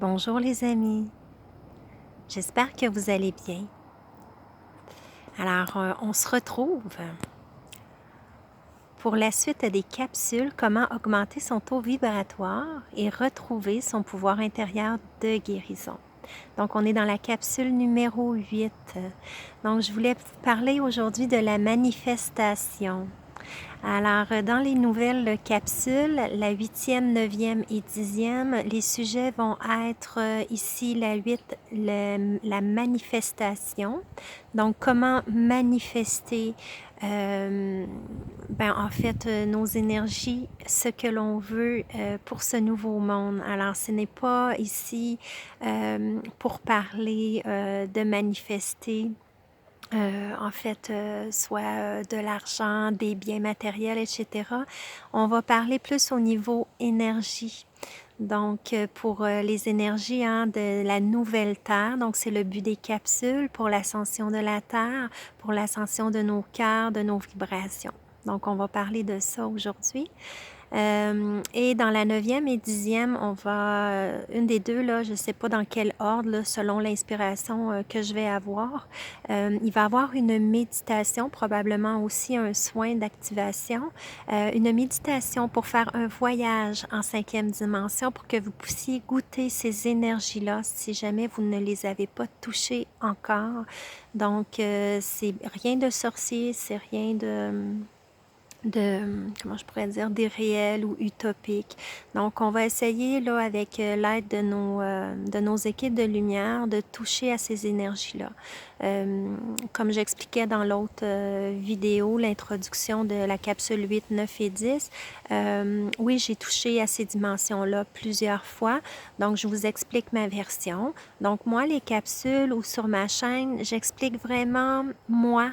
Bonjour les amis, j'espère que vous allez bien. Alors, on se retrouve pour la suite des capsules Comment augmenter son taux vibratoire et retrouver son pouvoir intérieur de guérison. Donc, on est dans la capsule numéro 8. Donc, je voulais vous parler aujourd'hui de la manifestation. Alors, dans les nouvelles capsules, la 8e, 9e et 10e, les sujets vont être ici, la 8, la manifestation. Donc, comment manifester, en fait, nos énergies, ce que l'on veut pour ce nouveau monde. Alors, ce n'est pas ici pour parler de manifester soit de l'argent, des biens matériels, etc. On va parler plus au niveau énergie. Donc, pour les énergies de la nouvelle Terre, donc c'est le but des capsules pour l'ascension de la Terre, pour l'ascension de nos cœurs, de nos vibrations. Donc, on va parler de ça aujourd'hui. Et dans la 9e et 10e, on va, une des deux, là, je ne sais pas dans quel ordre, là, selon l'inspiration que je vais avoir, il va y avoir une méditation, probablement aussi un soin d'activation, une méditation pour faire un voyage en 5e dimension pour que vous puissiez goûter ces énergies-là si jamais vous ne les avez pas touchées encore. Donc, c'est rien de sorcier, c'est rien comment je pourrais dire, d'irréel ou utopique. Donc, on va essayer, là, avec l'aide de nos équipes de lumière, de toucher à ces énergies-là. Comme j'expliquais dans l'autre vidéo, l'introduction de la capsule 8, 9 et 10, oui, j'ai touché à ces dimensions-là plusieurs fois. Donc, je vous explique ma version. Donc, moi, les capsules ou sur ma chaîne, j'explique vraiment moi,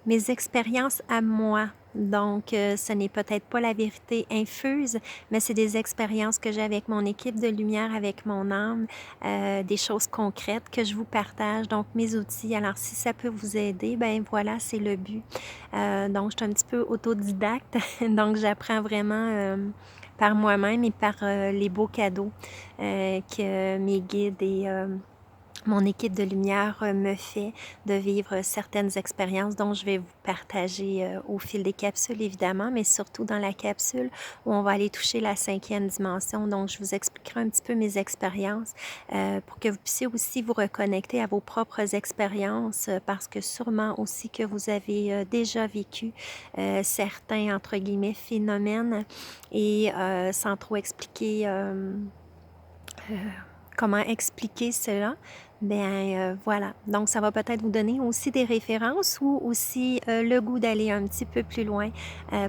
mes expériences à moi. Donc, ce n'est peut-être pas la vérité infuse, mais c'est des expériences que j'ai avec mon équipe de lumière, avec mon âme, des choses concrètes que je vous partage, donc mes outils. Alors, si ça peut vous aider, ben voilà, c'est le but. Donc, je suis un petit peu autodidacte, donc j'apprends vraiment par moi-même et par les beaux cadeaux que mes guides et mon équipe de lumière me fait de vivre certaines expériences dont je vais vous partager au fil des capsules, évidemment, mais surtout dans la capsule où on va aller toucher la 5e dimension. Donc, je vous expliquerai un petit peu mes expériences pour que vous puissiez aussi vous reconnecter à vos propres expériences parce que sûrement aussi que vous avez déjà vécu certains, entre guillemets, phénomènes et sans trop expliquer comment expliquer cela, voilà. Donc, ça va peut-être vous donner aussi des références ou aussi le goût d'aller un petit peu plus loin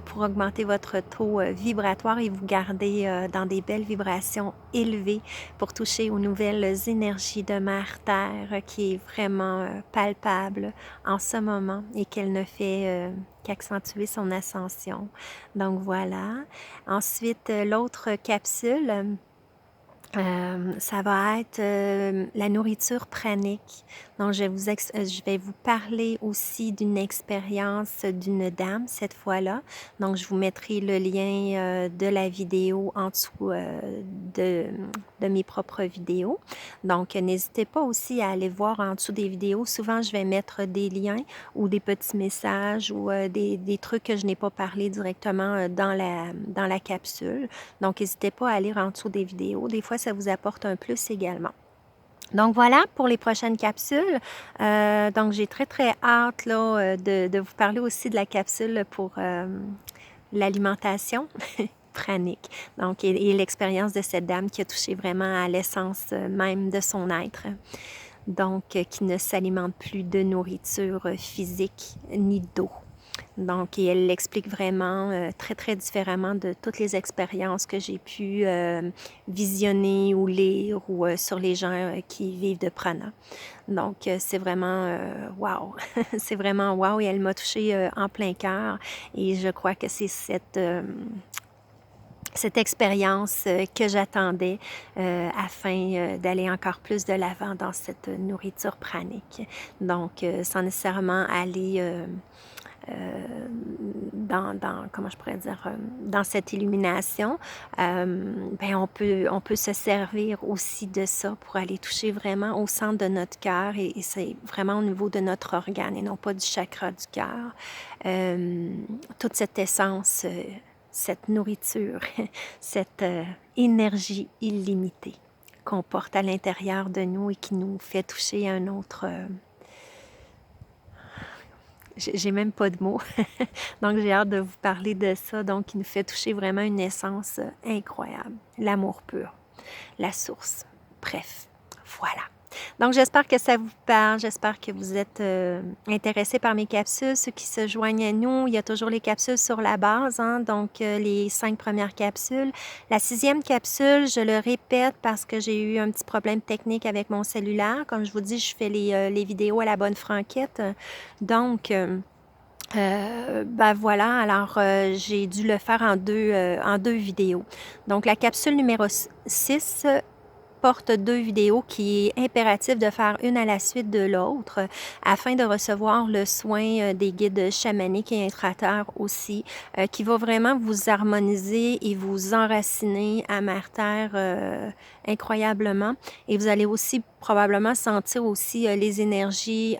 pour augmenter votre taux vibratoire et vous garder dans des belles vibrations élevées pour toucher aux nouvelles énergies de Mère Terre qui est vraiment palpable en ce moment et qu'elle ne fait qu'accentuer son ascension. Donc, voilà. Ensuite, l'autre capsule, ça va être la nourriture pranique. Donc, je vais vous parler aussi d'une expérience d'une dame cette fois-là. Donc, je vous mettrai le lien de la vidéo en dessous de mes propres vidéos. Donc, n'hésitez pas aussi à aller voir en dessous des vidéos. Souvent, je vais mettre des liens ou des petits messages ou des trucs que je n'ai pas parlé directement dans la capsule. Donc, n'hésitez pas à lire en dessous des vidéos. Des fois, ça vous apporte un plus également. Donc, voilà pour les prochaines capsules. Donc, j'ai très, très hâte là, de vous parler aussi de la capsule pour l'alimentation pranique. Donc, et l'expérience de cette dame qui a touché vraiment à l'essence même de son être. Donc, qui ne s'alimente plus de nourriture physique ni d'eau. Donc, et elle l'explique vraiment très, très différemment de toutes les expériences que j'ai pu visionner ou lire ou sur les gens qui vivent de prana. Donc, c'est vraiment wow! C'est vraiment wow! Et elle m'a touchée en plein cœur. Et je crois que c'est cette expérience que j'attendais afin d'aller encore plus de l'avant dans cette nourriture pranique. Donc, sans nécessairement aller comment je pourrais dire, dans cette illumination, ben on peut se servir aussi de ça pour aller toucher vraiment au centre de notre cœur et c'est vraiment au niveau de notre organe et non pas du chakra du cœur. Toute cette essence, cette nourriture, cette énergie illimitée qu'on porte à l'intérieur de nous et qui nous fait toucher un autre... j'ai même pas de mots, donc j'ai hâte de vous parler de ça, donc qui nous fait toucher vraiment une essence incroyable, l'amour pur, la source, bref, voilà. Donc j'espère que ça vous parle, j'espère que vous êtes intéressés par mes capsules, ceux qui se joignent à nous, il y a toujours les capsules sur la base, hein, donc les 5 premières capsules. La 6e capsule, je le répète parce que j'ai eu un petit problème technique avec mon cellulaire, comme je vous dis, je fais les vidéos à la bonne franquette, donc... ben voilà, alors j'ai dû le faire en deux vidéos. Donc la capsule numéro 6 porte 2 vidéos qui est impératif de faire une à la suite de l'autre afin de recevoir le soin des guides chamaniques et intrateurs aussi, qui va vraiment vous harmoniser et vous enraciner à Mère Terre incroyablement. Et vous allez aussi probablement sentir aussi les énergies...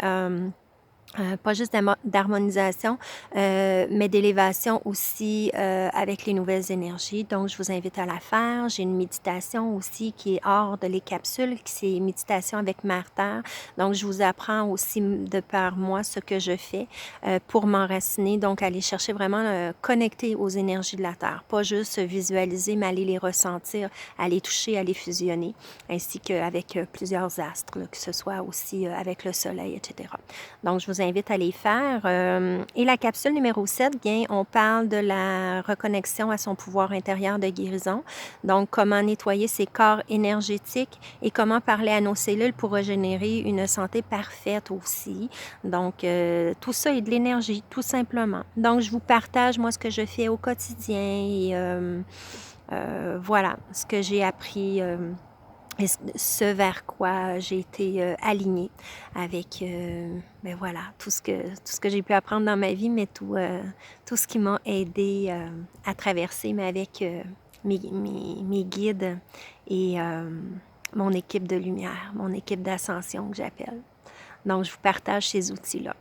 pas juste d'harmonisation, mais d'élévation aussi avec les nouvelles énergies. Donc, je vous invite à la faire. J'ai une méditation aussi qui est hors de les capsules, qui c'est méditation avec Mère Terre. Donc, je vous apprends aussi de par moi ce que je fais pour m'enraciner. Donc, aller chercher vraiment connecter aux énergies de la Terre. Pas juste visualiser, mais aller les ressentir, aller toucher, aller fusionner, ainsi qu'avec plusieurs astres, là, que ce soit aussi avec le soleil, etc. Donc, je vous invite à les faire. Et la capsule numéro 7, bien, on parle de la reconnexion à son pouvoir intérieur de guérison. Donc, comment nettoyer ses corps énergétiques et comment parler à nos cellules pour régénérer une santé parfaite aussi. Donc, tout ça est de l'énergie, tout simplement. Donc, je vous partage, moi, ce que je fais au quotidien et voilà, ce que j'ai appris... et ce vers quoi j'ai été alignée avec ben voilà, tout ce que j'ai pu apprendre dans ma vie, mais tout ce qui m'a aidé à traverser, mais avec mes guides et mon équipe de lumière, mon équipe d'ascension que j'appelle. Donc, je vous partage ces outils-là.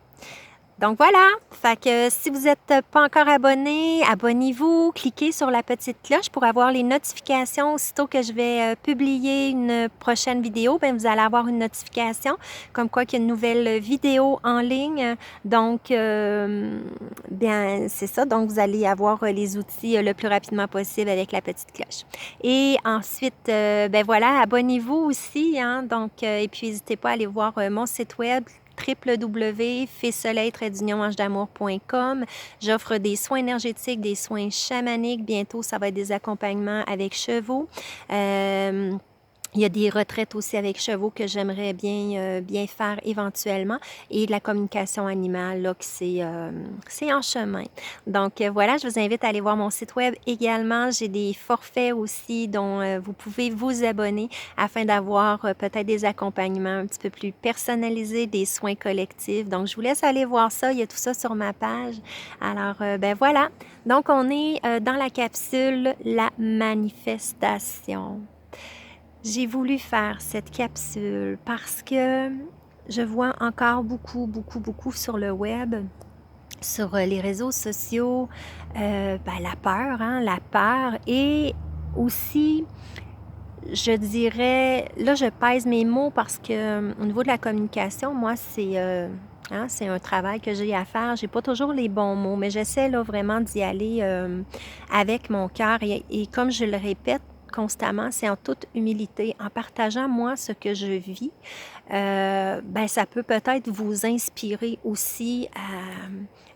Donc voilà, fait que si vous n'êtes pas encore abonné, abonnez-vous, cliquez sur la petite cloche pour avoir les notifications. Aussitôt que je vais publier une prochaine vidéo, bien, vous allez avoir une notification comme quoi qu'il y a une nouvelle vidéo en ligne. Donc, bien, c'est ça. Donc, vous allez avoir les outils le plus rapidement possible avec la petite cloche. Et ensuite, ben voilà, abonnez-vous aussi, hein, donc, et puis n'hésitez pas à aller voir mon site web www.fesoleil-angedamour.com. J'offre des soins énergétiques, des soins chamaniques. Bientôt, ça va être des accompagnements avec chevaux. Il y a des retraites aussi avec chevaux que j'aimerais bien faire éventuellement et de la communication animale, là, que c'est en chemin. Donc, voilà, je vous invite à aller voir mon site web également. J'ai des forfaits aussi dont vous pouvez vous abonner afin d'avoir peut-être des accompagnements un petit peu plus personnalisés, des soins collectifs. Donc, je vous laisse aller voir ça. Il y a tout ça sur ma page. Alors, ben voilà. Donc, on est dans la capsule « La manifestation ». J'ai voulu faire cette capsule parce que je vois encore beaucoup sur le web, sur les réseaux sociaux, ben, la peur, hein, la peur et aussi, je dirais, là je pèse mes mots parce que au niveau de la communication, moi c'est un travail que j'ai à faire. J'ai pas toujours les bons mots, mais j'essaie là vraiment d'y aller avec mon cœur et comme je le répète, constamment, c'est en toute humilité, en partageant moi ce que je vis, ben ça peut peut-être vous inspirer aussi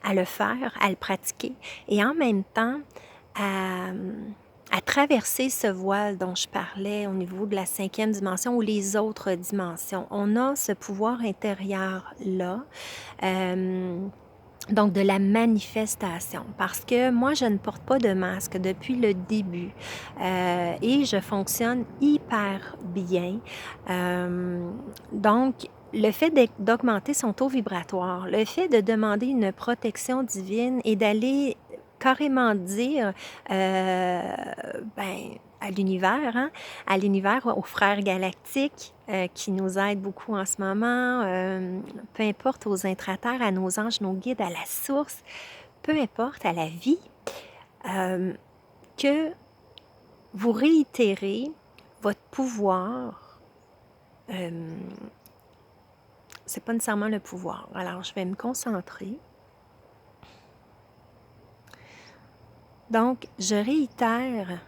à le faire, à le pratiquer et en même temps à traverser ce voile dont je parlais au niveau de la 5e dimension ou les autres dimensions. On a ce pouvoir intérieur-là. Donc, de la manifestation, parce que moi, je ne porte pas de masque depuis le début et je fonctionne hyper bien. Donc, le fait d'augmenter son taux vibratoire, le fait de demander une protection divine et d'aller carrément dire ben, à l'univers, aux frères galactiques qui nous aident beaucoup en ce moment, peu importe aux intraterres, à nos anges, nos guides, à la source, peu importe, à la vie, que vous réitérez votre pouvoir. C'est pas nécessairement le pouvoir. Alors, je vais me concentrer. Donc, je réitère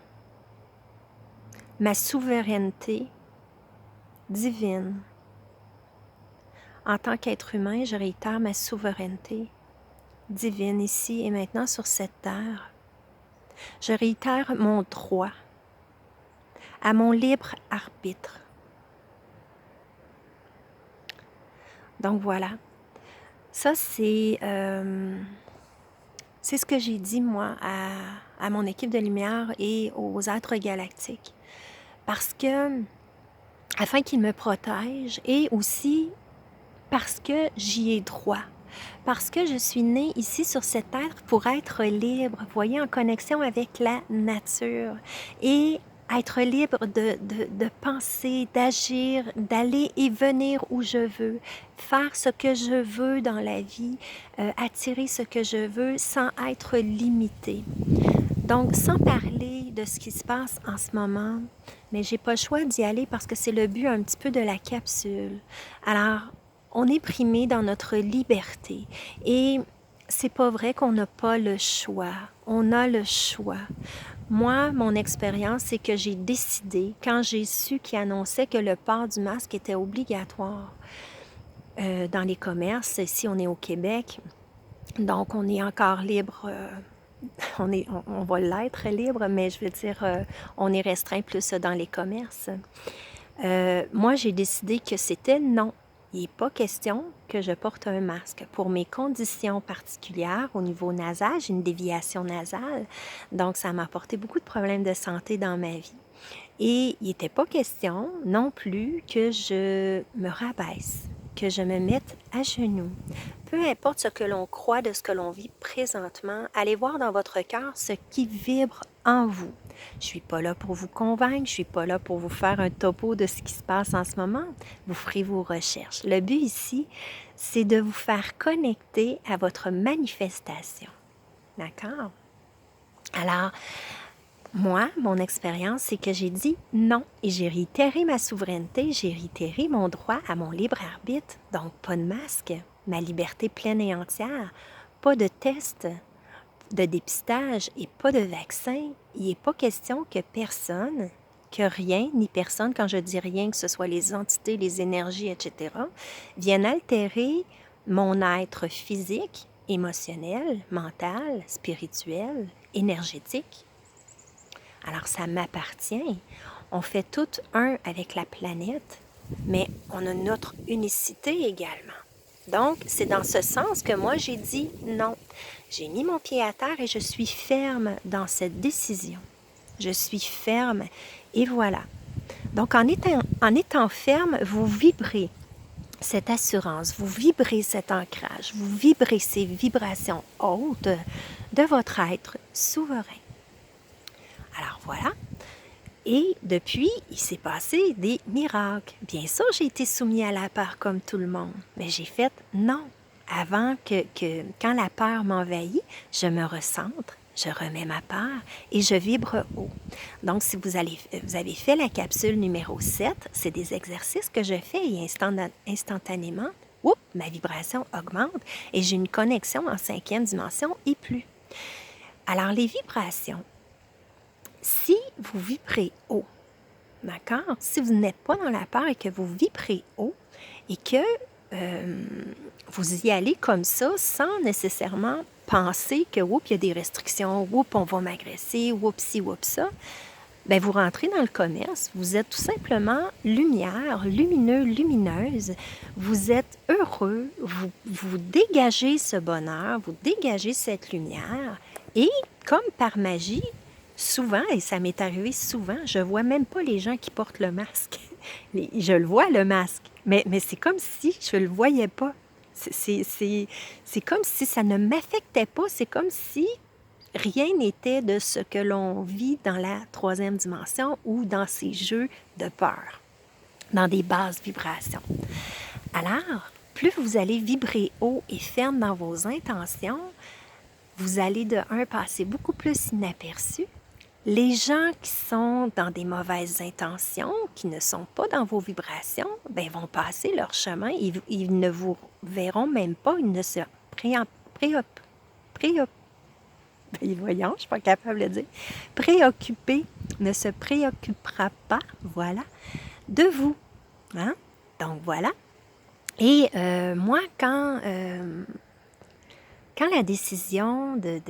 ma souveraineté divine. En tant qu'être humain, je réitère ma souveraineté divine ici et maintenant sur cette terre. Je réitère mon droit à mon libre arbitre. Donc voilà, ça c'est ce que j'ai dit moi à mon équipe de lumière et aux êtres galactiques. Parce que, afin qu'ils me protègent et aussi parce que j'y ai droit. Parce que je suis née ici sur cette terre pour être libre, vous voyez, en connexion avec la nature. Et être libre de penser, d'agir, d'aller et venir où je veux, faire ce que je veux dans la vie, attirer ce que je veux sans être limité. Donc, sans parler de ce qui se passe en ce moment, mais j'ai pas le choix d'y aller parce que c'est le but un petit peu de la capsule. Alors, on est primé dans notre liberté et c'est pas vrai qu'on n'a pas le choix. On a le choix. Moi, mon expérience, c'est que j'ai décidé, quand j'ai su qu'ils annonçaient que le port du masque était obligatoire dans les commerces, ici on est au Québec, donc on est encore libre, on va l'être libre, mais je veux dire, on est restreint plus dans les commerces. Moi, j'ai décidé que c'était non. Il n'est pas question que je porte un masque. Pour mes conditions particulières au niveau nasal, j'ai une déviation nasale, donc ça m'a apporté beaucoup de problèmes de santé dans ma vie. Et il n'était pas question non plus que je me rabaisse, que je me mette à genoux. Peu importe ce que l'on croit de ce que l'on vit présentement, allez voir dans votre cœur ce qui vibre en vous. Je ne suis pas là pour vous convaincre, je ne suis pas là pour vous faire un topo de ce qui se passe en ce moment. Vous ferez vos recherches. Le but ici, c'est de vous faire connecter à votre manifestation. D'accord? Alors, moi, mon expérience, c'est que j'ai dit non et j'ai réitéré ma souveraineté, j'ai réitéré mon droit à mon libre arbitre, donc pas de masque, ma liberté pleine et entière, pas de test, de dépistage et pas de vaccin. Il n'est pas question que personne, que rien ni personne, quand je dis rien, que ce soit les entités, les énergies, etc., viennent altérer mon être physique, émotionnel, mental, spirituel, énergétique. Alors, ça m'appartient. On fait tout un avec la planète, mais on a notre unicité également. Donc, c'est dans ce sens que moi, j'ai dit non. J'ai mis mon pied à terre et je suis ferme dans cette décision. Je suis ferme et voilà. Donc, en étant ferme, vous vibrez cette assurance, vous vibrez cet ancrage, vous vibrez ces vibrations hautes de votre être souverain. Alors voilà, et depuis, il s'est passé des miracles. Bien sûr, j'ai été soumise à la peur comme tout le monde, mais j'ai fait non. Avant que quand la peur m'envahit, je me recentre, je remets ma peur et je vibre haut. Donc, si vous avez fait la capsule numéro 7, c'est des exercices que je fais et instantanément, ma vibration augmente et j'ai une connexion en 5e dimension et plus. Alors, les vibrations, si vous vibrez haut, d'accord? Si vous n'êtes pas dans la peur et que vous vibrez haut et que vous y allez comme ça sans nécessairement penser que, il y a des restrictions, on va m'agresser, ci, ça, bien, vous rentrez dans le commerce, vous êtes tout simplement lumière, lumineux, lumineuse, vous êtes heureux, vous dégagez ce bonheur, vous dégagez cette lumière et, comme par magie, souvent, et ça m'est arrivé souvent, je ne vois même pas les gens qui portent le masque. Je le vois, le masque, mais c'est comme si je ne le voyais pas. C'est comme si ça ne m'affectait pas. C'est comme si rien n'était de ce que l'on vit dans la troisième dimension ou dans ces jeux de peur, dans des basses vibrations. Alors, plus vous allez vibrer haut et ferme dans vos intentions, vous allez de un passer beaucoup plus inaperçu. Les gens qui sont dans des mauvaises intentions, qui ne sont pas dans vos vibrations, ben, vont passer leur chemin. Ils ne vous verront même pas. Ils ne se voyons, je ne suis pas capable de le dire. Préoccupé ne se préoccupera pas, voilà, de vous. Hein? Donc, voilà. Et moi, quand la décision de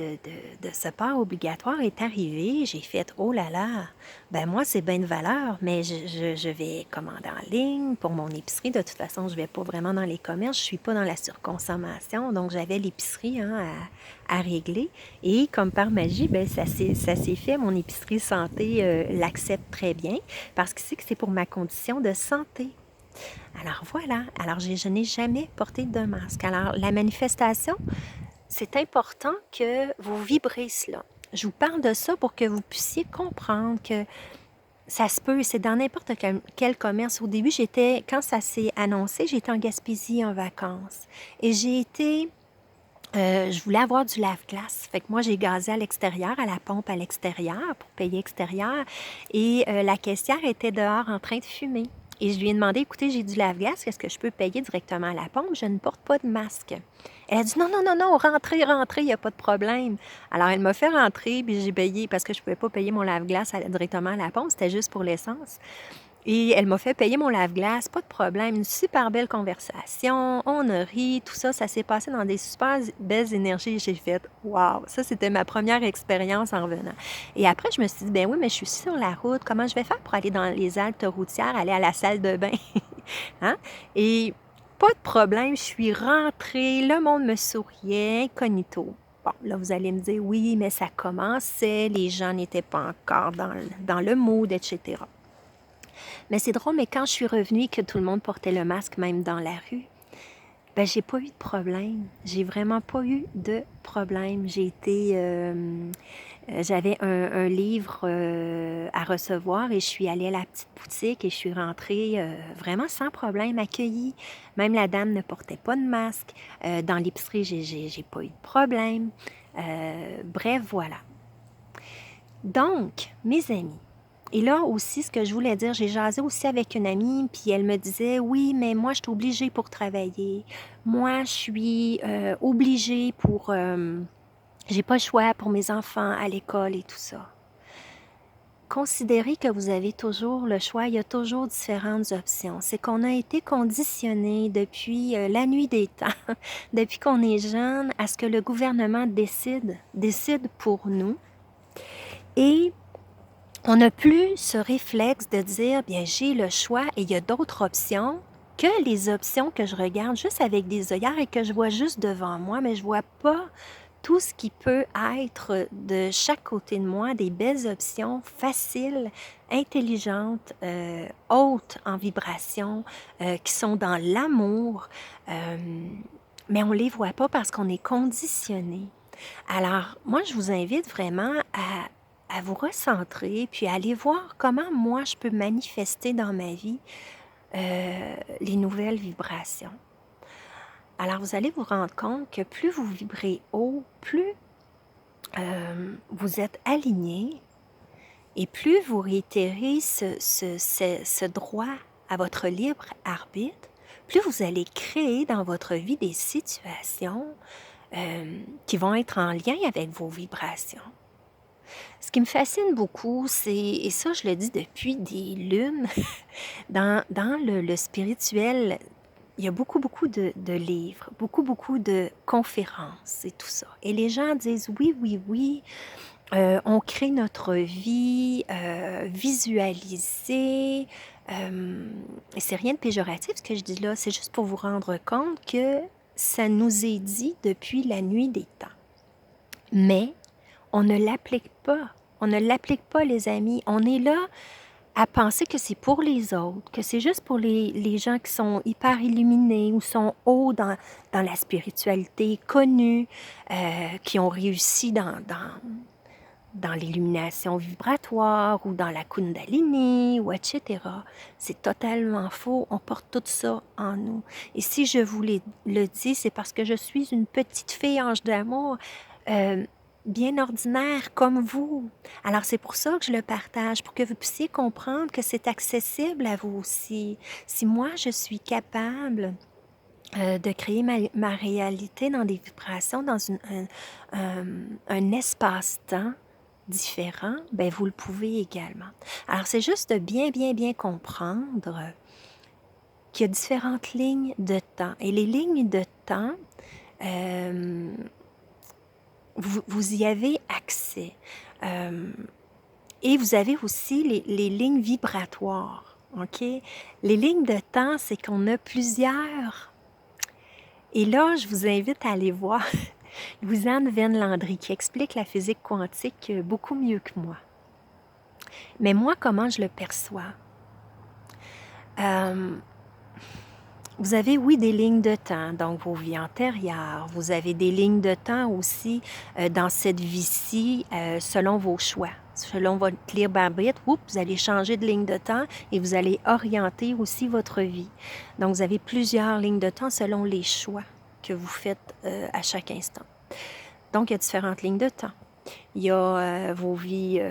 ce pas obligatoire est arrivée, j'ai fait « Oh là là, ben moi, c'est bien de valeur, mais je vais commander en ligne pour mon épicerie. De toute façon, je ne vais pas vraiment dans les commerces, je ne suis pas dans la surconsommation. Donc, j'avais l'épicerie à régler. Et comme par magie, ben ça s'est fait. Mon épicerie santé l'accepte très bien parce que c'est pour ma condition de santé. Alors voilà, alors je n'ai jamais porté de masque. Alors la manifestation, c'est important que vous vibrez cela. Je vous parle de ça pour que vous puissiez comprendre que ça se peut, c'est dans n'importe quel commerce. Au début, quand ça s'est annoncé, j'étais en Gaspésie en vacances. Et je voulais avoir du lave-glace. Fait que moi, j'ai gazé à l'extérieur, à la pompe à l'extérieur, pour payer extérieur. Et la caissière était dehors en train de fumer. Et je lui ai demandé, écoutez, j'ai du lave-glace, est-ce que je peux payer directement à la pompe? Je ne porte pas de masque. Elle a dit, non, rentrez, il n'y a pas de problème. Alors, elle m'a fait rentrer, puis j'ai payé, parce que je ne pouvais pas payer mon lave-glace directement à la pompe, c'était juste pour l'essence. Et elle m'a fait payer mon lave-glace, pas de problème, une super belle conversation, on a ri, tout ça, ça s'est passé dans des super belles énergies. J'ai fait « Wow! » Ça, c'était ma première expérience en revenant. Et après, je me suis dit « Ben oui, mais je suis sur la route, comment je vais faire pour aller dans les haltes routières, aller à la salle de bain? » Hein? Et pas de problème, je suis rentrée, le monde me souriait, incognito. Bon, là, vous allez me dire « Oui, mais ça commençait, les gens n'étaient pas encore dans le mood, etc. » Mais c'est drôle, mais quand je suis revenue et que tout le monde portait le masque, même dans la rue, ben j'ai pas eu de problème. J'ai vraiment pas eu de problème. J'avais un livre à recevoir et je suis allée à la petite boutique et je suis rentrée vraiment sans problème, accueillie. Même la dame ne portait pas de masque. Dans l'épicerie, j'ai pas eu de problème. Bref, voilà. Donc, mes amis, et là aussi, ce que je voulais dire, j'ai jasé aussi avec une amie, puis elle me disait, oui, mais moi, je suis obligée pour travailler. Moi, je suis obligée pour... j'ai pas le choix pour mes enfants à l'école et tout ça. Considérez que vous avez toujours le choix, il y a toujours différentes options. C'est qu'on a été conditionné depuis la nuit des temps, depuis qu'on est jeune, à ce que le gouvernement décide pour nous. Et on n'a plus ce réflexe de dire, bien, j'ai le choix et il y a d'autres options que les options que je regarde juste avec des œillères et que je vois juste devant moi, mais je ne vois pas tout ce qui peut être de chaque côté de moi, des belles options faciles, intelligentes, hautes en vibration, qui sont dans l'amour, mais on ne les voit pas parce qu'on est conditionné. Alors, moi, je vous invite vraiment à vous recentrer, puis à aller voir comment moi je peux manifester dans ma vie les nouvelles vibrations. Alors, vous allez vous rendre compte que plus vous vibrez haut, plus vous êtes aligné et plus vous réitérez ce droit à votre libre arbitre, plus vous allez créer dans votre vie des situations qui vont être en lien avec vos vibrations. Ce qui me fascine beaucoup, et ça je le dis depuis des lunes, dans le spirituel, il y a beaucoup de livres, beaucoup de conférences et tout ça. Et les gens disent oui, on crée notre vie, visualiser. Et c'est rien de péjoratif ce que je dis là, c'est juste pour vous rendre compte que ça nous est dit depuis la nuit des temps. Mais on ne l'applique pas. On ne l'applique pas, les amis. On est là à penser que c'est pour les autres, que c'est juste pour les gens qui sont hyper illuminés ou sont hauts dans la spiritualité, connus, qui ont réussi dans l'illumination vibratoire ou dans la Kundalini ou etc. C'est totalement faux. On porte tout ça en nous. Et si je vous le dis, c'est parce que je suis une petite fille ange d'amour, bien ordinaire comme vous. Alors c'est pour ça que je le partage, pour que vous puissiez comprendre que c'est accessible à vous aussi. Si moi je suis capable de créer ma réalité dans des vibrations, dans un espace-temps différent, ben vous le pouvez également. Alors c'est juste de bien, bien, bien comprendre qu'il y a différentes lignes de temps. Et les lignes de temps, vous y avez accès. Et vous avez aussi les lignes vibratoires. OK? Les lignes de temps, c'est qu'on a plusieurs. Et là, je vous invite à aller voir Louise-Anne Venn-Landry qui explique la physique quantique beaucoup mieux que moi. Mais moi, comment je le perçois? Vous avez, oui, des lignes de temps, donc vos vies antérieures. Vous avez des lignes de temps aussi dans cette vie-ci, selon vos choix. Selon votre libre arbitre, vous allez changer de ligne de temps et vous allez orienter aussi votre vie. Donc, vous avez plusieurs lignes de temps selon les choix que vous faites à chaque instant. Donc, il y a différentes lignes de temps. Il y a vos vies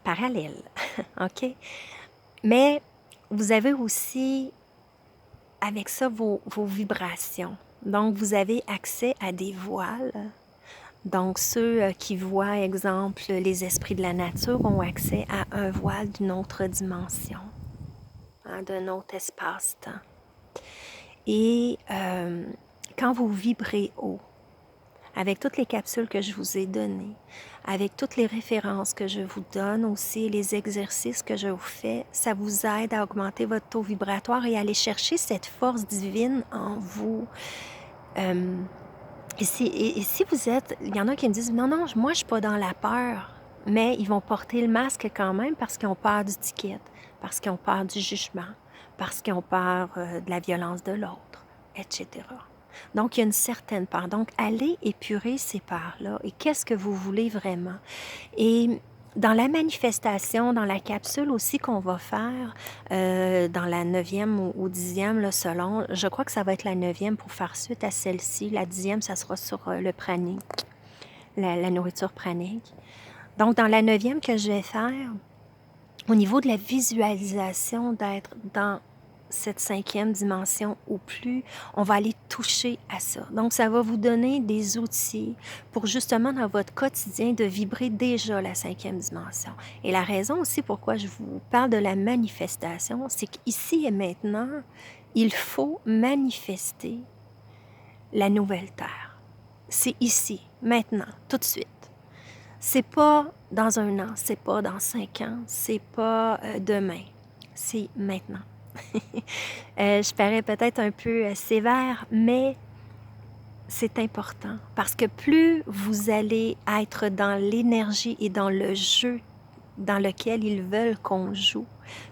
parallèles, OK? Mais vous avez aussi, avec ça, vos vibrations. Donc, vous avez accès à des voiles. Donc, ceux qui voient, exemple, les esprits de la nature ont accès à un voile d'une autre dimension, hein, d'un autre espace-temps. Et quand vous vibrez haut, avec toutes les capsules que je vous ai données, avec toutes les références que je vous donne aussi, les exercices que je vous fais, ça vous aide à augmenter votre taux vibratoire et à aller chercher cette force divine en vous. Et si vous êtes, il y en a qui me disent, non, moi je ne suis pas dans la peur, mais ils vont porter le masque quand même parce qu'ils ont peur du ticket, parce qu'ils ont peur du jugement, parce qu'ils ont peur de la violence de l'autre, etc. Donc, il y a une certaine part. Donc, allez épurer ces parts-là. Et qu'est-ce que vous voulez vraiment? Et dans la manifestation, dans la capsule aussi qu'on va faire, dans la 9e ou 10e, là, selon, je crois que ça va être la 9e pour faire suite à celle-ci. La 10e, ça sera sur le pranique, la nourriture pranique. Donc, dans la 9e que je vais faire, au niveau de la visualisation d'être dans cette 5e dimension ou plus, on va aller toucher à ça. Donc, ça va vous donner des outils pour justement dans votre quotidien de vibrer déjà la 5e dimension. Et la raison aussi pourquoi je vous parle de la manifestation, c'est qu'ici et maintenant, il faut manifester la nouvelle Terre. C'est ici, maintenant, tout de suite. C'est pas dans 1 an, c'est pas dans 5 ans, c'est pas demain, c'est maintenant. Je parais peut-être un peu sévère, mais c'est important parce que plus vous allez être dans l'énergie et dans le jeu dans lequel ils veulent qu'on joue,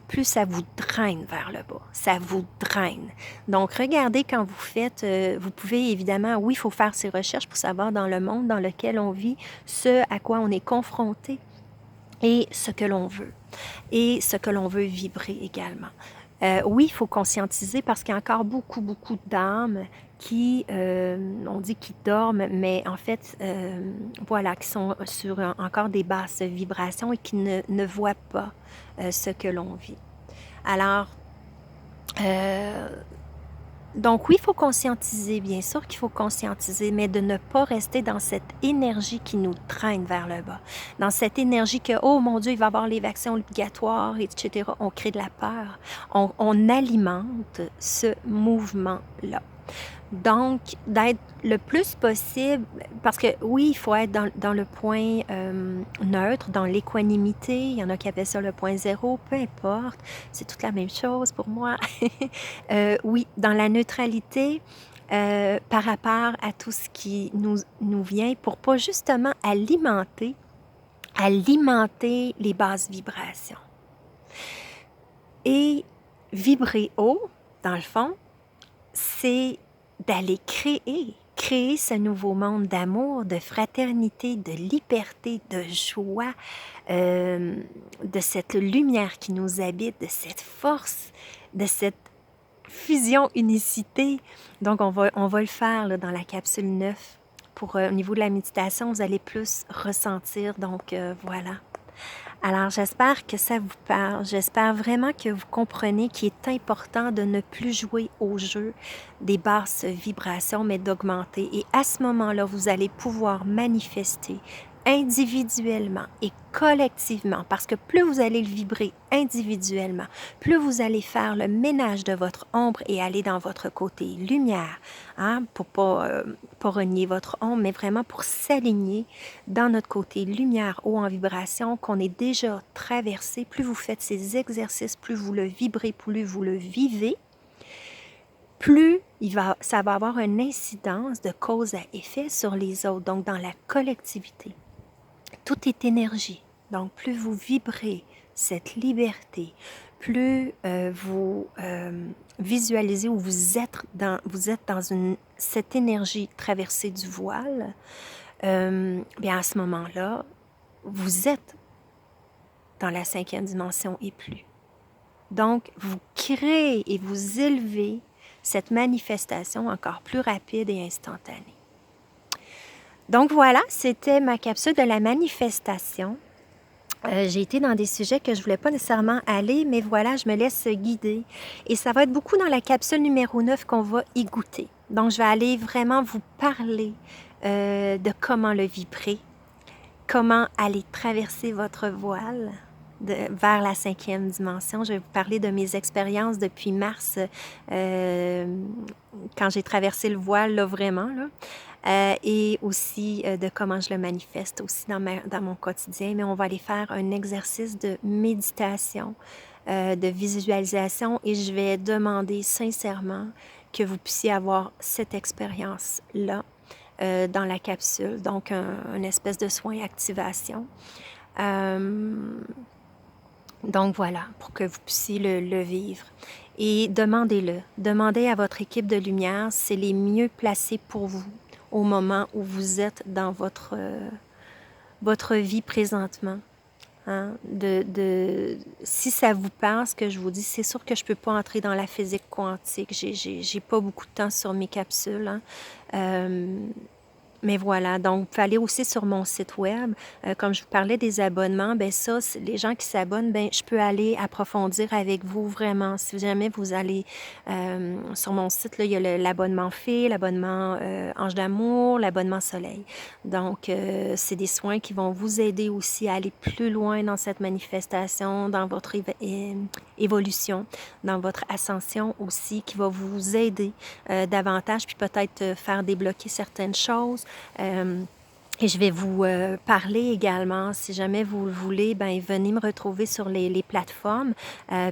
plus ça vous draine vers le bas, ça vous draine. Donc, regardez quand vous faites, vous pouvez évidemment, oui, il faut faire ses recherches pour savoir dans le monde dans lequel on vit, ce à quoi on est confronté et ce que l'on veut, et ce que l'on veut vibrer également. Oui, il faut conscientiser parce qu'il y a encore beaucoup, beaucoup d'âmes qui, on dit qu'ils dorment, mais en fait, voilà, qui sont sur encore des basses vibrations et qui ne voient pas ce que l'on vit. Alors, donc oui, il faut conscientiser, bien sûr qu'il faut conscientiser, mais de ne pas rester dans cette énergie qui nous traîne vers le bas. Dans cette énergie que, oh mon Dieu, il va y avoir les vaccins obligatoires, etc. On crée de la peur. On alimente ce mouvement-là. Donc, d'être le plus possible, parce que oui, il faut être dans le point neutre, dans l'équanimité, il y en a qui appellent ça le point zéro, peu importe, c'est toute la même chose pour moi. Oui, dans la neutralité, par rapport à tout ce qui nous vient, pour pas justement alimenter les basses vibrations. vibrer haut, dans le fond, c'est d'aller créer ce nouveau monde d'amour, de fraternité, de liberté, de joie, de cette lumière qui nous habite, de cette force, de cette fusion, unicité. Donc, on va le faire là, dans la capsule 9. Pour, au niveau de la méditation, vous allez plus ressentir. Donc, voilà. Alors, j'espère que ça vous parle. J'espère vraiment que vous comprenez qu'il est important de ne plus jouer au jeu des basses vibrations, mais d'augmenter. Et à ce moment-là, vous allez pouvoir manifester individuellement et collectivement, parce que plus vous allez le vibrer individuellement, plus vous allez faire le ménage de votre ombre et aller dans votre côté lumière, hein, pour pas renier votre ombre, mais vraiment pour s'aligner dans notre côté lumière haut en vibration qu'on est déjà traversé. Plus vous faites ces exercices, plus vous le vibrez, plus vous le vivez, plus ça va avoir une incidence de cause à effet sur les autres, donc dans la collectivité. Tout est énergie. Donc, plus vous vibrez cette liberté, plus vous visualisez ou vous êtes dans cette énergie traversée du voile, bien à ce moment-là, vous êtes dans la 5e dimension et plus. Donc, vous créez et vous élevez cette manifestation encore plus rapide et instantanée. Donc voilà, c'était ma capsule de la manifestation. J'ai été dans des sujets que je ne voulais pas nécessairement aller, mais voilà, je me laisse guider. Et ça va être beaucoup dans la capsule numéro 9 qu'on va y goûter. Donc, je vais aller vraiment vous parler de comment le vibrer, comment aller traverser votre voile vers la 5e dimension. Je vais vous parler de mes expériences depuis mars, quand j'ai traversé le voile, là, vraiment, là. Et aussi de comment je le manifeste aussi dans mon quotidien. Mais on va aller faire un exercice de méditation, de visualisation, et je vais demander sincèrement que vous puissiez avoir cette expérience-là dans la capsule, donc une espèce de soin activation. Donc voilà, pour que vous puissiez le vivre. Et demandez-le. Demandez à votre équipe de lumière, c'est les mieux placés pour vous au moment où vous êtes dans votre vie présentement. Hein? Si ça vous parle, ce que je vous dis, c'est sûr que je ne peux pas entrer dans la physique quantique. J'ai pas beaucoup de temps sur mes capsules. Hein? Mais voilà, donc vous pouvez aller aussi sur mon site web. Comme je vous parlais des abonnements, ben ça, les gens qui s'abonnent, ben je peux aller approfondir avec vous vraiment. Si jamais vous allez sur mon site, là, il y a l'abonnement Fée, l'abonnement Ange d'amour, l'abonnement Soleil. Donc, c'est des soins qui vont vous aider aussi à aller plus loin dans cette manifestation, dans votre évolution, dans votre ascension aussi, qui va vous aider davantage, puis peut-être faire débloquer certaines choses. Et je vais vous parler également, si jamais vous le voulez, ben venez me retrouver sur les plateformes,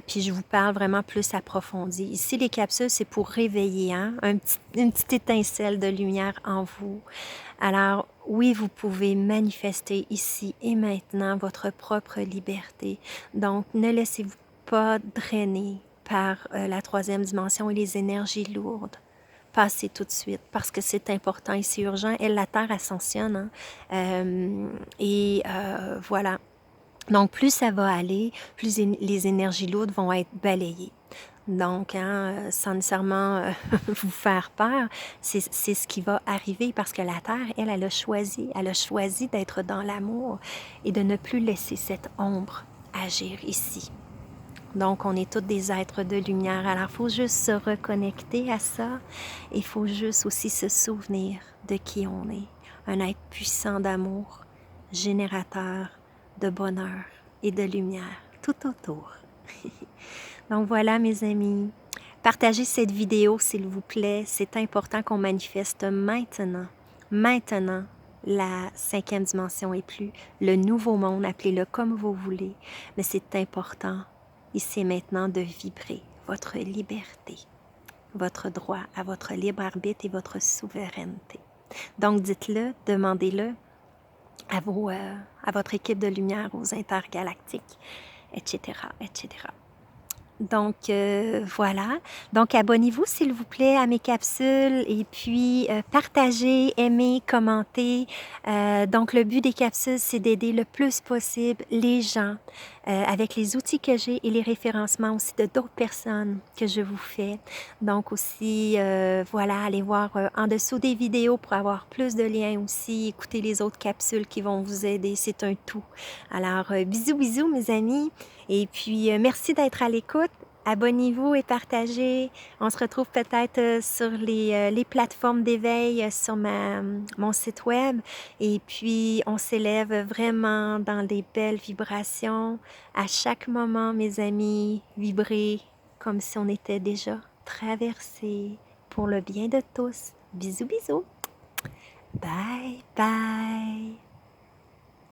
puis je vous parle vraiment plus approfondi. Ici, les capsules, c'est pour réveiller, hein, une petite étincelle de lumière en vous. Alors, oui, vous pouvez manifester ici et maintenant votre propre liberté. Donc, ne laissez-vous pas drainer par la 3e dimension et les énergies lourdes. Passez tout de suite parce que c'est important et c'est urgent. Et la Terre ascensionne. Hein? Voilà. Donc, plus ça va aller, plus les énergies lourdes vont être balayées. Donc, hein, sans nécessairement vous faire peur, c'est ce qui va arriver parce que la Terre, elle a choisi d'être dans l'amour et de ne plus laisser cette ombre agir ici. Donc, on est tous des êtres de lumière. Alors, il faut juste se reconnecter à ça. Il faut juste aussi se souvenir de qui on est. Un être puissant d'amour, générateur de bonheur et de lumière tout autour. Donc, voilà, mes amis. Partagez cette vidéo, s'il vous plaît. C'est important qu'on manifeste maintenant. Maintenant, la 5e dimension et plus. Le nouveau monde, appelez-le comme vous voulez. Mais c'est important. Ici et maintenant de vibrer votre liberté, votre droit à votre libre arbitre et votre souveraineté. Donc dites-le, demandez-le à votre équipe de lumière, aux intergalactiques, etc., etc. Donc, voilà. Donc, abonnez-vous, s'il vous plaît, à mes capsules et puis partagez, aimez, commentez. Donc, le but des capsules, c'est d'aider le plus possible les gens avec les outils que j'ai et les référencements aussi de d'autres personnes que je vous fais. Donc, aussi, voilà, allez voir en dessous des vidéos pour avoir plus de liens aussi. Écoutez les autres capsules qui vont vous aider. C'est un tout. Alors, bisous, bisous, mes amis. Et puis, merci d'être à l'écoute. Abonnez-vous et partagez. On se retrouve peut-être sur les plateformes d'éveil sur mon site web. Et puis, on s'élève vraiment dans des belles vibrations. À chaque moment, mes amis, vibrez comme si on était déjà traversés pour le bien de tous. Bisous, bisous. Bye, bye.